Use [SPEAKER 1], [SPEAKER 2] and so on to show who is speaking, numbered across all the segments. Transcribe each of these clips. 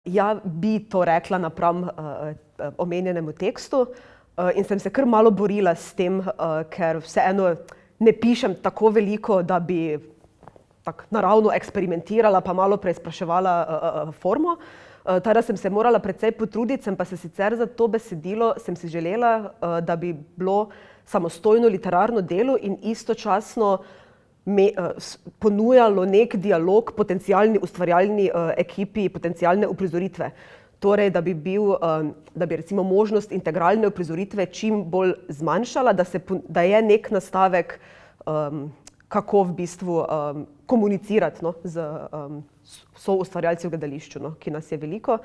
[SPEAKER 1] Ja, bi to rekla napram omenjenemu tekstu in sem se kar malo borila s tem, ker vseeno ne pišem tako veliko, da bi tako naravno eksperimentirala pa malo preizpraševala formo. Teda sem se morala precej potruditi, sem pa se sicer za to besedilo, sem si želela, da bi bilo samostojno literarno delo in istočasno ponujalo nek dialog potencialni ustvarjalni ekipi, potencialne uprizoritve. Torej, da bi recimo možnost integralne uprizoritve čim bolj zmanjšala, da je nek nastavek, kako v bistvu komunicirati z soustvarjalci v gledališču, ki nas je veliko.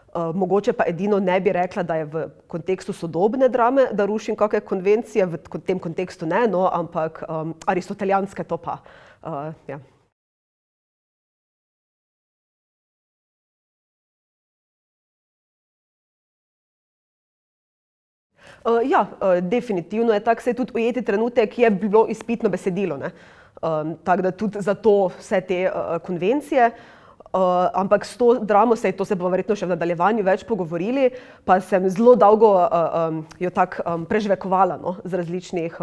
[SPEAKER 1] Mogoče pa edino ne bi rekla, da je v kontekstu sodobne drame, da rušim kakšne konvencije, v tem kontekstu ne, ampak aristotelijanske to pa. Ja. Ja, definitivno je tak, saj tudi Ujeti trenutek je bilo izpitno besedilo, ne. Tako da tudi zato vse te konvencije, ampak s to dramo, saj to se bomo verjetno še v nadaljevanju več pogovorili, pa sem zelo dolgo jo tako prežvekovala, z različnih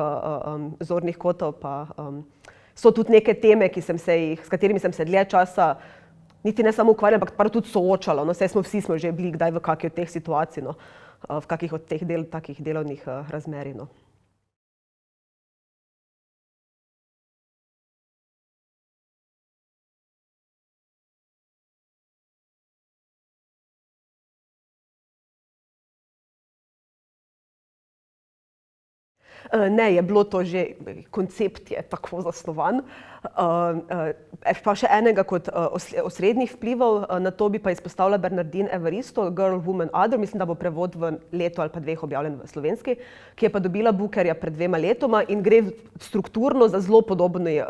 [SPEAKER 1] zornih kotov, pa so tudi neke teme, s katerimi sem se dlje časa niti ne samo ukvarjala, ampak prav tudi soočala, saj vsi smo že bili kdaj v kakšni od teh situacij, v kakih od teh takih delovnih razmerij, Ne, je bilo to že, koncept je tako zasnovan. Pa še enega kot osrednjih vplivov na to bi pa izpostavila Bernardine Evaristo, Girl, Woman, Other, mislim, da bo prevod v letu ali pa dveh objavljen v slovenski, ki je pa dobila Bookerja pred 2 letoma in gre strukturno za zelo podobni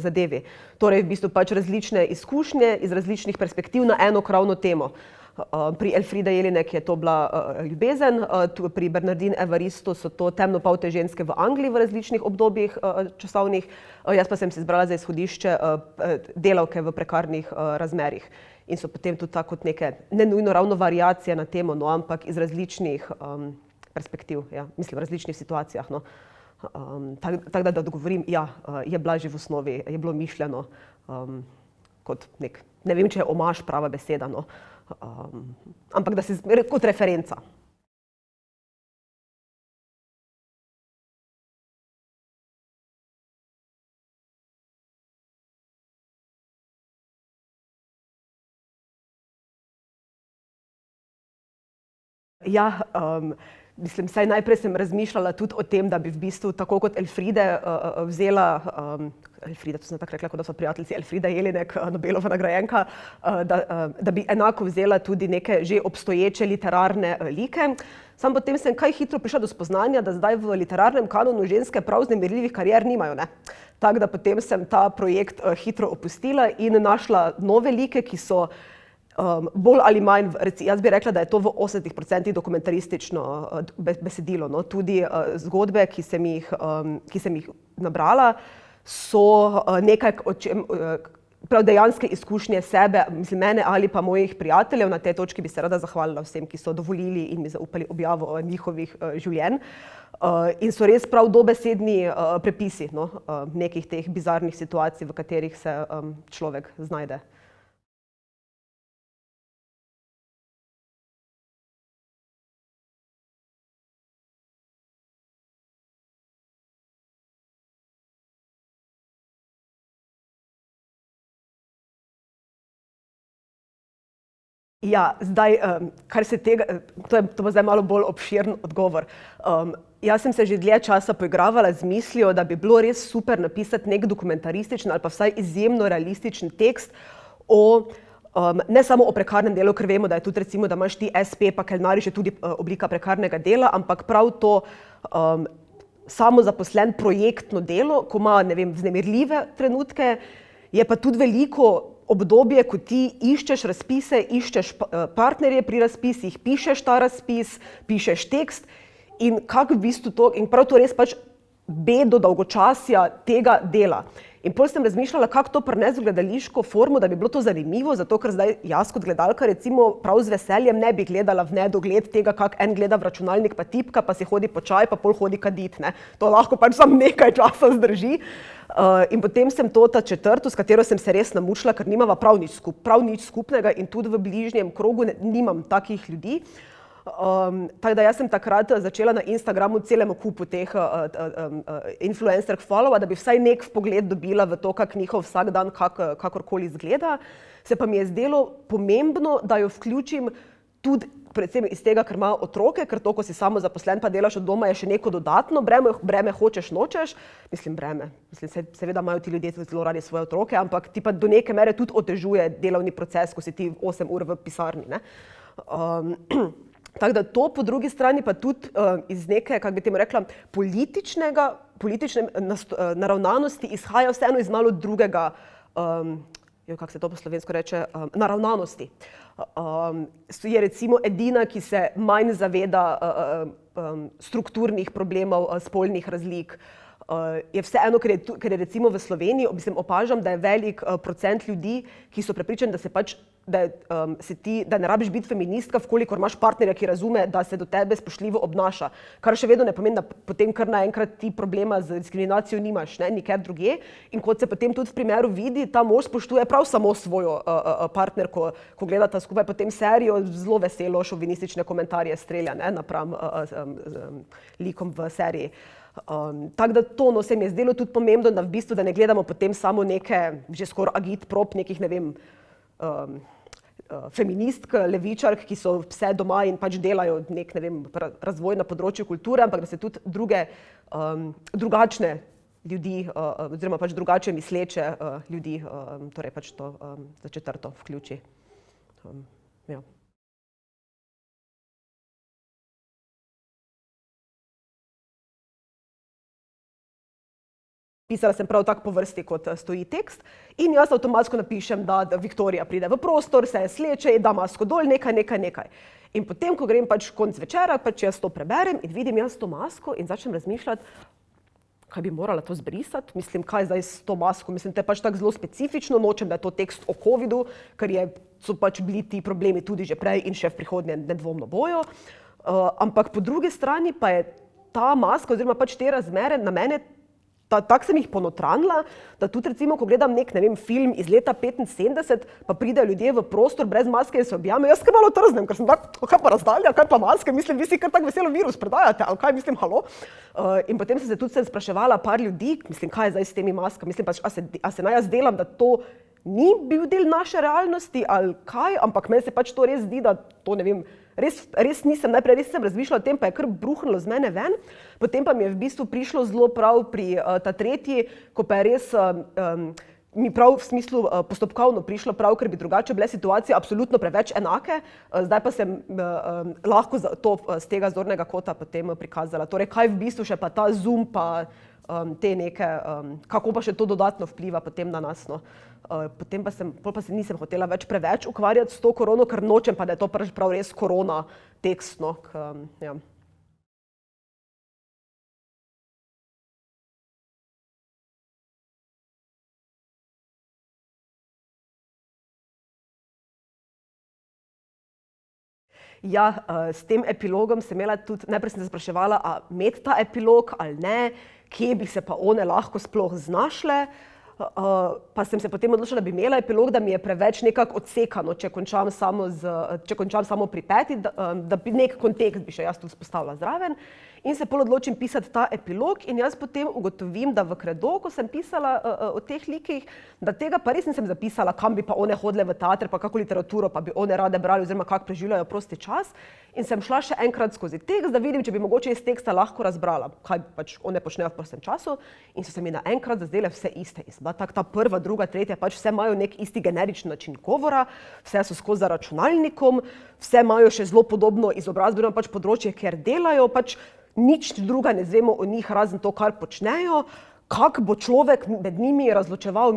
[SPEAKER 1] zadevi. Torej v bistvu pač različne izkušnje iz različnih perspektiv na eno krovno temo. Pri Elfride Jelinek je to bila ljubezen, pri Bernardine Evaristo so to temnopolte ženske v Angliji v različnih obdobjih časovnih, jaz pa sem si izbrala za izhodišče delavke v prekarnih razmerjih. In so potem tudi tako kot neke, ne nujno ravno variacije na temo, ampak iz različnih perspektiv, ja, mislim v različnih situacijah, Tako da odgovorim, ja, je bila že v osnovi, je bilo mišljeno kot nek, ne vem, če je omaž prava beseda, ampak da se kot referenca. Ja, mislim, saj najprej sem razmišljala tudi o tem, da bi v bistvu tako kot Elfride vzela, Elfride, to sem tako rekla, kot da so prijateljici, Elfrida Jelinek, Nobelova nagrajenka, da bi enako vzela tudi neke že obstoječe literarne like. Samo potem sem kaj hitro prišla do spoznanja, da zdaj v literarnem kanonu ženske prav vznemirljivih karier nimajo, ne. Tako da potem sem ta projekt hitro opustila in našla nove like, ki so bolj ali manj, jaz bi rekla, da je to v 80% dokumentaristično besedilo, Tudi zgodbe, ki sem jih nabrala, so nekaj, o čem prav dejanske izkušnje sebe, mislim mene ali pa mojih prijateljev. Na tej točki bi se rada zahvalila vsem, ki so dovolili in mi zaupali objavo njihovih življenj. In so res prav dobesedni prepisi, nekih teh bizarnih situacij, v katerih se človek znajde. Ja, zdaj, kar se tega, to bo zdaj malo bolj obširen odgovor. Jaz sem se že dlje časa poigravala z mislijo, da bi bilo res super napisati nek dokumentarističen ali pa vsaj izjemno realističen tekst ne samo o prekarnem delu, ker vemo, da je tudi recimo, da imaš ti espe pa kelnariš je tudi oblika prekarnega dela, ampak prav to samozaposlen projektno delo, ko ima, ne vem, vznemirljive trenutke, je pa tudi veliko obdobje, ko ti iščeš razpise, iščeš partnerje pri razpisih, pišeš ta razpis, pišeš tekst in kako v bistvu to, in prav to res pač bedo dolgočasja tega dela. In potem sem razmišljala, kako to prinesti v gledališko formo, da bi bilo to zanimivo, zato ker zdaj jaz kot gledalka recimo prav z veseljem ne bi gledala v nedogled tega, kako en gleda v računalnik pa tipka, pa si hodi po čaj, pa pol hodi kadit, ne. To lahko pač samo nekaj časa zdrži. In potem sem ta četrto, s katero sem se res namučila, ker nimava prav nič skupnega in tudi v bližnjem krogu nimam takih ljudi. Tako da jaz sem takrat začela na Instagramu celemu kupu teh influencerk followa, da bi vsaj nek vpogled dobila v to, kak njihov vsak dan kakorkoli izgleda. Se pa mi je zdelo pomembno, da jo vključim tudi predvsem iz tega, ker ima otroke, ker to, ko si samozaposlen pa delaš od doma, je še neko dodatno breme hočeš, nočeš. Seveda imajo ti ljudje zelo radi svoje otroke, ampak ti pa do neke mere tudi otežuje delovni proces, ko si ti 8 ur v pisarni, ne. Tako da to, po drugi strani pa tudi iz neke, kako bi temu rekla, politične naravnanosti izhaja vseeno iz malo drugega, kako se to po slovensko reče, naravnanosti. Je recimo edina, ki se manj zaveda strukturnih problemov, spolnih razlik. Je vseeno, ker je recimo v Sloveniji, opažam, da je velik procent ljudi, ki so prepričani, da ne rabiš biti feministka, vkolikor imaš partnerja, ki razume, da se do tebe spoštljivo obnaša. Kar še vedno ne pomeni, da potem kar naenkrat ti problema z diskriminacijo nimaš, ne, nikjer drugje. In kot se potem tudi v primeru vidi, ta mož spoštuje prav samo svojo partnerko, ko gledata skupaj potem serijo, zelo veselo šovinistične komentarje strelja, ne, napram likom v seriji. Tako da to se mi je zdelo tudi pomembno, da v bistvu, da ne gledamo potem samo neke, že skoraj agitprop, nekih, ne vem, feministk, levičark, ki so vse doma in pač delajo nek, ne vem, razvoj na področju kulture, ampak da se tudi drugačne ljudi, oziroma pač drugače misleče ljudi, torej pač to za četrto vključi. Ja. Pisala sem prav tako po vrsti, kot stoji tekst, in jaz avtomatsko napišem, da Viktorija pride v prostor, se sleče, da masko dol, nekaj. In potem, ko grem pač konec večera, pač jaz to preberem in vidim jaz to masko in začnem razmišljati, kaj bi morala to zbrisati, kaj zdaj s to masko, to je pač tako zelo specifično, nočem, da je to tekst o covidu, ker so pač bili ti problemi tudi že prej in še v prihodnje nedvomno bojo, ampak po drugi strani pa je ta maska oziroma pač te razmere na mene, tako sem jih ponotranila, da tudi recimo, ko gledam nek, ne vem, film iz leta 75, pa pridejo ljudje v prostor brez maske in se objamejo, jaz kar malo trznem, ker sem tako, kaj pa razdalja, kaj pa maske, vi si kar tako veselo virus predajate, ali kaj, halo. In potem sem se tudi spraševala par ljudi, kaj je zdaj s temi maskami, pač, a se naj jaz delam, da to ni bil del naše realnosti, ali kaj, ampak meni se pač to res zdi, da to, ne vem, res nisem razmišljala o tem, pa je kar bruhnilo z mene ven. Potem pa mi je v bistvu prišlo zelo prav pri ta tretji, ko pa je res mi prav v smislu postopkovno prišlo prav, ker bi drugače bile situacije absolutno preveč enake. Zdaj pa sem lahko to z tega zornega kota potem prikazala. Torej, kaj v bistvu še pa ta Zoom pa te neke, kako pa še to dodatno vpliva potem na nas, no. Potem pa se nisem hotela več preveč ukvarjati s to korono, ker nočem pa, da je to prav res korona tekst, no. Ja. Ja, s tem epilogom sem imela tudi, najprej sem se spraševala, a imeti ta epilog ali ne, kje bi se pa one lahko sploh znašle, pa sem se potem odločila, da bi imela epilog, da mi je preveč nekako odsekano, če končam samo pri 5, da bi nek kontekst bi še jaz tu vzpostavila zraven. In se pol odločim pisati ta epilog in jaz potem ugotovim, da v Kredo, ko sem pisala o teh likih, da tega pa res nisem zapisala, kam bi pa one hodile v teater, pa kako literaturo pa bi one rade brali oziroma kako preživljajo prosti čas. In sem šla še enkrat skozi tekst, da vidim, če bi mogoče iz teksta lahko razbrala, kaj pač one počnejo v prostem času, in so se mi naenkrat zazdele vse iste. Tak ta prva, druga, tretja, pač vse imajo nek isti generični način govora, vse so skozi za računalnikom, vse imajo še zelo podobno izobrazbeno pač področje, kjer delajo, pač nič druga ne zvemo o njih, razen to, kar počnejo, kako bo človek med njimi razločeval,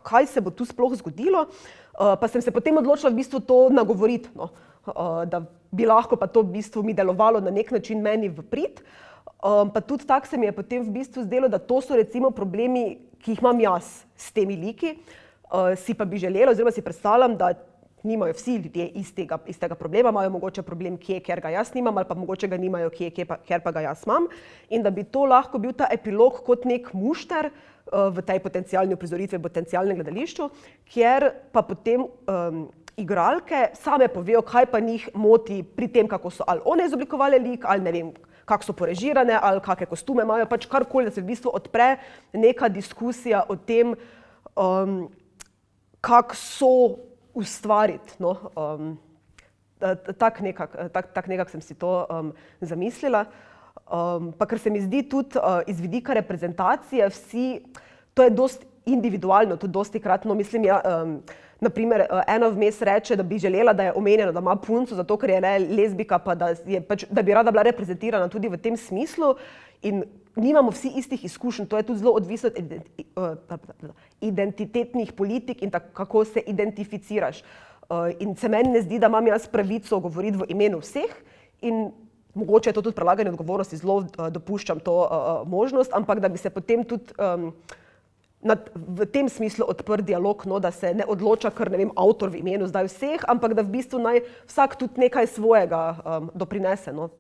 [SPEAKER 1] kaj se bo tu sploh zgodilo, pa sem se potem odločila v bistvu to nagovoriti, no, da bi lahko pa to v bistvu mi delovalo na nek način meni v prid. Pa tudi tako se mi je potem v bistvu zdelo, da to so recimo problemi, ki jih imam jaz s temi liki, si pa bi želela, oziroma si predstavljam, da nimajo vsi ljudje istega problema, imajo mogoče problem kje, ker ga jaz nimam, ali pa mogoče ga nimajo kje, ker pa ga jaz imam. In da bi to lahko bil ta epilog kot nek mušter v tej potencialni uprizoritvi, v potencialnem gledališču, kjer pa potem igralke same povejo, kaj pa njih moti pri tem, kako so ali one izoblikovale lik, ali ne vem, kako so porežirane, ali kakšne kostume imajo, pač karkoli, da se v bistvu odpre neka diskusija o tem, kako so ustvariti. No? Tak nekak sem si to zamislila. Pa ker se mi zdi tudi iz vidika reprezentacije to je dosti individualno, tudi dostikrat, no mislim, naprimer, ena vmes reče, da bi želela, da je omenjena, da ima punco, zato ker je lezbika, pa da bi rada bila reprezentirana tudi v tem smislu. In nimamo vsi istih izkušenj, to je tudi zelo odvisno od identitetnih politik in kako se identificiraš. In se meni ne zdi, da imam jaz pravico govoriti v imenu vseh in mogoče je to tudi prelaganje odgovornosti, zelo dopuščam to možnost, ampak da bi se potem tudi v tem smislu odprl dialog, no, da se ne odloča kar, ne vem, avtor v imenu zdaj vseh, ampak da v bistvu naj vsak tudi nekaj svojega doprinese. No.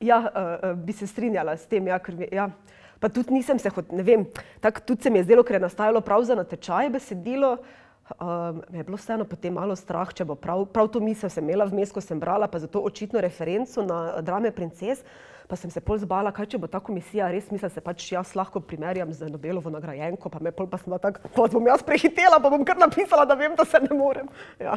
[SPEAKER 1] Ja, bi se strinjala s tem, ja. Pa tudi nisem se, ne vem, tako tudi se mi je zdelo, ker je nastajalo prav za natečaj besedilo, me je bilo vseeno potem malo strah, če bo prav to misel sem imela vmes, ko sem brala, pa zato očitno referenco na Drame princes, pa sem se pol zbala, kaj če bo ta komisija res mislila, se pač jaz lahko primerjam z Nobelovo nagrajenko, pa me pol pa sem tako, pa bom jaz prehitela, pa bom kar napisala, da vem, da se ne morem. Ja.